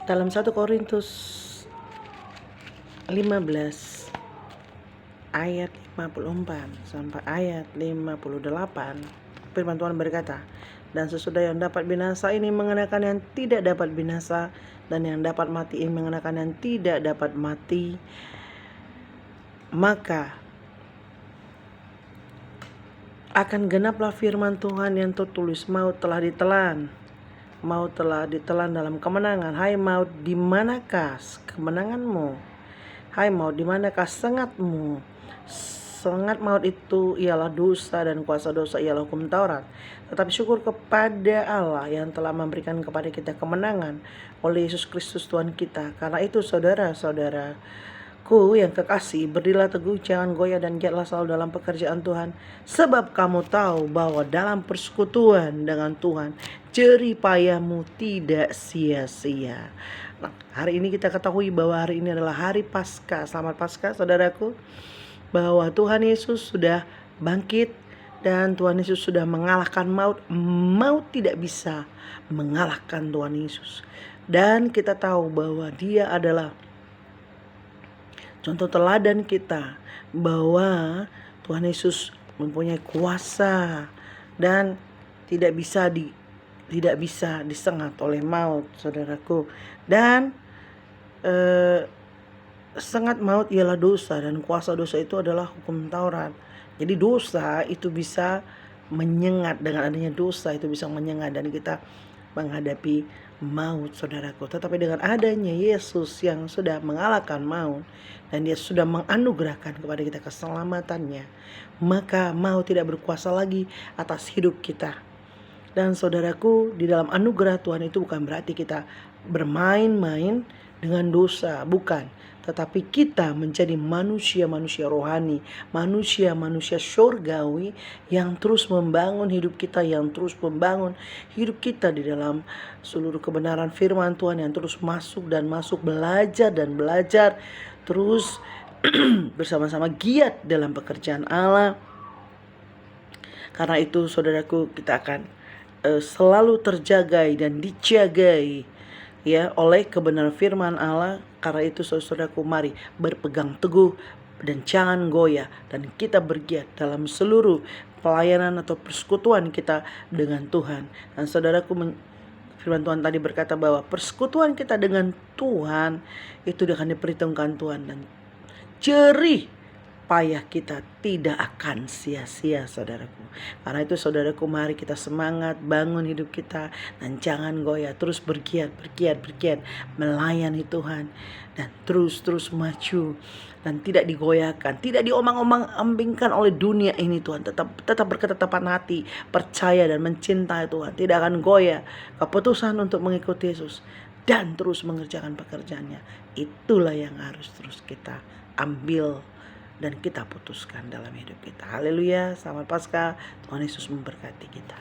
Dalam 1 Korintus 15 ayat 54 sampai ayat 58, firman Tuhan berkata, dan sesudah yang dapat binasa ini mengenakan yang tidak dapat binasa, dan yang dapat mati ini mengenakan yang tidak dapat mati, maka akan genaplah firman Tuhan yang tertulis, maut telah ditelan dalam kemenangan. Hai maut, di manakah kemenanganmu? Hai maut, di manakah sengatmu? Sengat maut itu ialah dosa, dan kuasa dosa ialah hukum Taurat. Tetapi syukur kepada Allah yang telah memberikan kepada kita kemenangan oleh Yesus Kristus Tuhan kita. Karena itu saudara-saudaraku yang kekasih, berdirilah teguh, jangan goyah, dan giatlah selalu dalam pekerjaan Tuhan. Sebab kamu tahu bahwa dalam persekutuan dengan Tuhan, jerih payahmu tidak sia-sia. Nah, hari ini kita ketahui bahwa hari ini adalah hari Paskah. Selamat Paskah saudaraku. Bahwa Tuhan Yesus sudah bangkit dan Tuhan Yesus sudah mengalahkan maut. Maut tidak bisa mengalahkan Tuhan Yesus. Dan kita tahu bahwa Dia adalah contoh teladan kita, bahwa Tuhan Yesus mempunyai kuasa dan tidak bisa disengat oleh maut, saudaraku. Dan sengat maut ialah dosa, dan kuasa dosa itu adalah hukum Taurat. Jadi dosa itu bisa menyengat, dengan adanya dosa itu bisa menyengat dan kita menghadapi maut, saudaraku. Tetapi dengan adanya Yesus yang sudah mengalahkan maut dan Dia sudah menganugerahkan kepada kita keselamatannya, maka maut tidak berkuasa lagi atas hidup kita. Dan saudaraku, di dalam anugerah Tuhan itu bukan berarti kita bermain-main dengan dosa, bukan. Tetapi kita menjadi manusia-manusia rohani, manusia-manusia surgawi yang terus membangun hidup kita, yang terus membangun hidup kita di dalam seluruh kebenaran firman Tuhan, yang terus masuk dan masuk, belajar dan belajar, terus bersama-sama giat dalam pekerjaan Allah. Karena itu saudaraku, kita akan selalu terjagai dan dijagai ya oleh kebenaran firman Allah. Karena itu saudaraku, mari berpegang teguh dan jangan goyah, dan kita bergiat dalam seluruh pelayanan atau persekutuan kita dengan Tuhan. Dan saudaraku, firman Tuhan tadi berkata bahwa persekutuan kita dengan Tuhan itu akan diperhitungkan Tuhan, dan jerih payah kita tidak akan sia-sia, saudaraku. Karena itu saudaraku, mari kita semangat bangun hidup kita dan jangan goyah, terus bergiat melayani Tuhan, dan terus maju dan tidak digoyahkan, tidak diomang-omang-ambingkan oleh dunia ini. Tuhan tetap berketetapan hati, percaya dan mencintai Tuhan, tidak akan goyah. Keputusan untuk mengikuti Yesus dan terus mengerjakan pekerjaannya, itulah yang harus terus kita ambil dan kita putuskan dalam hidup kita. Haleluya, selamat Paskah. Tuhan Yesus memberkati kita.